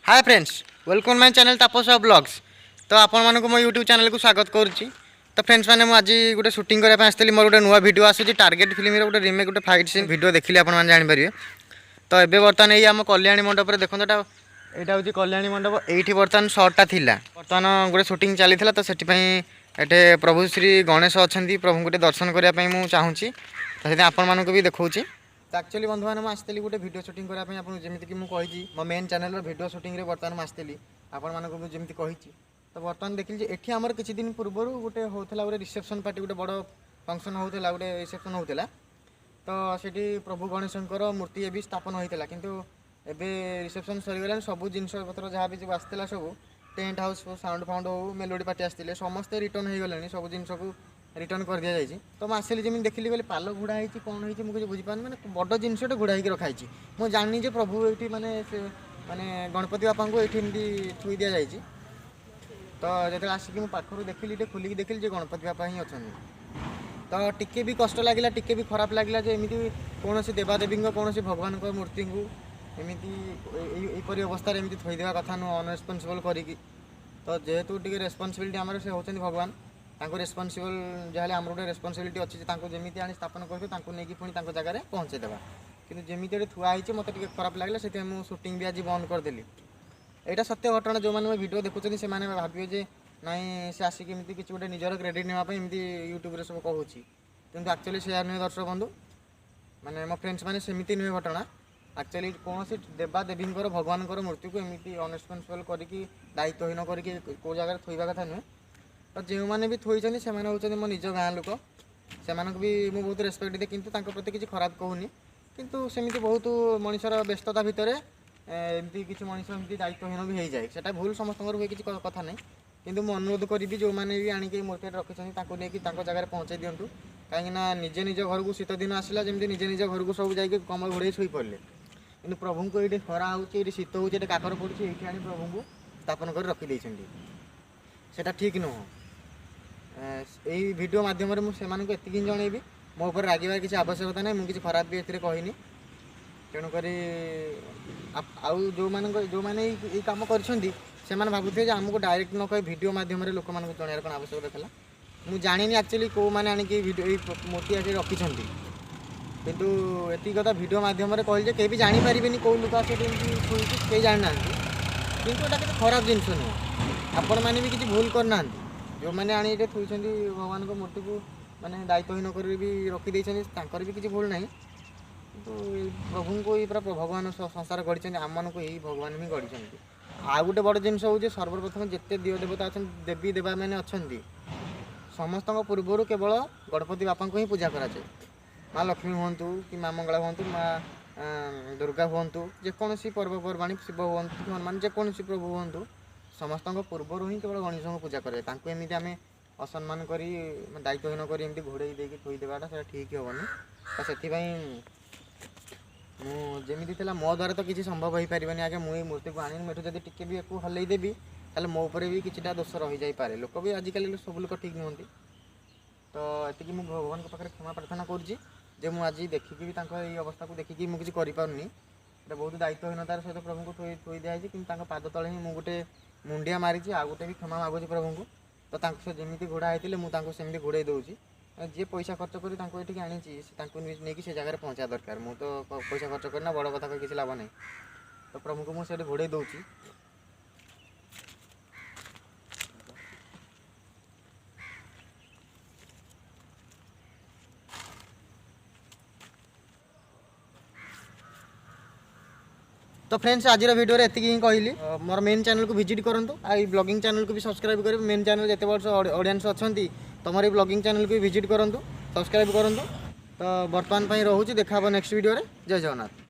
Hi friends, welcome my channel Tapas blogs. तो आपण मानक मो यूट्यूब चैनल को स्वागत करुच्ची। तो फ्रेंड्स मैंने मुझे गोटे शूटिंग करने आसती मोर गोटे नुआ वीडियो आसूँ टार्गेट फिल्म गोटे रिमेक गोटे फाइट सीन वीडियो देखिले आप जानीपारे। तो ये बर्तमान ये आम कल्याणी मंडप देखो यहाँ हूँ कल्याणी मंडप ये बर्तमान सर्टटा थिला बर्तमान गोटे शूटिंग चली तो से प्रभु श्री गणेश अच्छा प्रभु गोटे दर्शन करने मुझे चाहूँगी। तो से आपण भी देखा एक्चुअली बंधु मैंने आसती गोटे वीडियो शूटिंग करने आपको जमीक मुझे मो मेन चैनल वीडियो शूटिंग बर्तमान आसती आपण मानक जमी कही। तो बर्तमान देखिए ये आमर किसी दिन पूर्व गोटे होता गोटे रिसेप्शन पार्टी गोटे बड़ फंक्शन होता गोटे रिसेप्शन होता। तो सीठी प्रभु गणेशंकर मूर्ति ए स्थापन होता किंतु एबे रिसेप्शन सरीगला सब जिन पत्र जहाँ भी आसला सब टेंट हाउस साउंड फाउंड हो मेलोडी पार्टी आसते समस्ते रिटर्न हो गले सब जिन को रिटर्न कर दि जाए। तो मुझे जमी देखिली गली पाल घोड़ा होती कौन होती मुझे बुझीपार मैंने बड़ जिनटे घोड़ा होकर रखाई मुझे जानी जे प्रभु ये माने माने गणपति बापा को ये थुई दि जाए। तो जो आसिक पाखर देखिली खोलिक देखिली गणपति बापा ही अच्छा। तो टिके भी कष्ट लगे टिके भी खराब लगे जे एमती कौन देवादेवी कौन भगवान मूर्ति को एमती अवस्था एमती थोदेवा कथा नुह अनरेस्पनसिबल करी। तो जेहेतु टी रेस्पनसिबिलिटी आम से होती भगवान रेस्पनसिबल जहाँ आम गोटे रेस्पनसिबिलिटी अच्छी जमी आनी स्थापन करके नहीं पुणी जगह पहुँचेदेवा कि जमी थुआई मत खराब लगे से शूटिंग भी आज बंद करदेली। यहाँ सत्य घटना जो मैंने वीडियो देखुं से भावे जे नाई से आसिक एमती किसी गोटे निजर क्रेडिट नापी एमती यूट्यूब सब कहूँ कि एक्चुअली से नुहे दर्शक बंधु माने मो फ्रेंड्स मैंने सेमती नुहे घटना एक्चुअली कौन से देवादेवी भगवान मूर्ति को एमती अनरेस्पनसिबल करके दायित्वहीन करके कौ जगह थोवा कथा नुहे। तो जो मैंने भी थोई से मो निज गाँ लोक से भी मुझे बहुत रेस्पेक्ट दिए किंतु प्रति किसी खराब कहूनी किंतु सेमती बहुत मनुष्यर व्यस्तता भितर एमती किसी मनुष्य एमती दायित्वहीन भी हो जाए से भूल समस्त हुए किसी कथा नहीं किंतु मुझे अनुरोध करी जो मैंने भी आणिक मूर्ति रखी नहीं जगह पहुँचे दिंटू कहीं निजे निज घर को शीत दिन आसला जमी निजे निज घर को सब जाकि कमल घोड़े शुई पड़े कि प्रभु को ये खरा हो शीत हो काकर पड़े ये आनी प्रभु को स्थापन कर रखी से ठीक नुह। यही वीडियो मध्यम मुझे एतिक जनइबी मो ऊपर रागिबार किसी आवश्यकता नहीं मुझे खराब भी ए कहनी तेणुक जो मैंने ये कम कर भावुथे आमको डायरेक्ट न कह वीडियो मध्यम लोक मानक जनार कौन आवश्यकता था मुझे जानी एक्चुअली कौ मैंने आणिक मूर्ति आगे रखिंट कितु ये कथा वीडियो मध्यम कहले कहीं भी जानीपारे कौ लोक कहीं जानी ना कि खराब जिनस नुह आपण मैंने भी किसी भूल करना जो मैंने आनी ये थोड़ी भगवान को मूर्ति को माने दायित्वहीन कर भी रखीदे भी किसी भूल ना तो प्रभु को ये पूरा भगवान संसार गढ़ी आम को यही भगवान ही गढ़ी। आ गोटे बड़ जिन हूँ सर्वप्रथम जिते दिव देवता अच्छा देवी देवा मैंने अच्छा समस्त पूर्वर केवल गणपति बापा को ही पूजा कराए माँ लक्ष्मी हूँ कि माँ मंगला हूँ माँ दुर्गा हूँ जेकोसी पर्वपर्वाणी शिव हूँ हनुमान जेकोसी प्रभु हूँ समस्त पूर्वर ही केवल गणेश को पूजा कराए एमती आम असम्मान कर दायित्वहीन कर घोड़े देकी थोई देवाटा से ठीक हेनी। तो से मुझे मो द्वारा तो किसी संभव हो पारे आगे मुझे मूर्ति को आनी मुझे जब टी भी हल्ई देवी ताले मो उपर भी किसी दोष रही जापे लोक भी आजिकल सब लोक ठीक नुहति। तो ये मुझे भगवान पाखे क्षमा प्रार्थना करुँचे मुझे आज देखिकी भी ये अवस्था को देखिकी मुझे किसी बहुत दायित्वहीनतार सहित प्रभु को थोई दिखाई कि पाद तले ही मुझे गोटे मुंडिया मारी आ गोटे भी क्षमा मागुची प्रभु को। तो जमी घोड़ा होते मुझे सेमती घोड़े दूसरी जी पैसा खर्च कर आनी नहीं से जगह पहुँचा दरकार मु तो पैसा खर्च करना बड़ कथा किसी लाभ नहीं। तो प्रभु को मुझे घोड़े दूसरी तो फ्रेंड्स आज वीडियो एति ही कहली मोर मेन चैनल को विजिट करूँ आ ब्लॉगिंग चैनल को भी सब्सक्राइब करें मेन चैनल जिते वर्ष ऑडियंस अच्छा तुम ये ब्लॉगिंग चैनल को भी विजिट करूँ सब्सक्राइब करूँ। तो बर्तमान रोचे देखा नेक्स्ट वीडियो जय जगन्नाथ।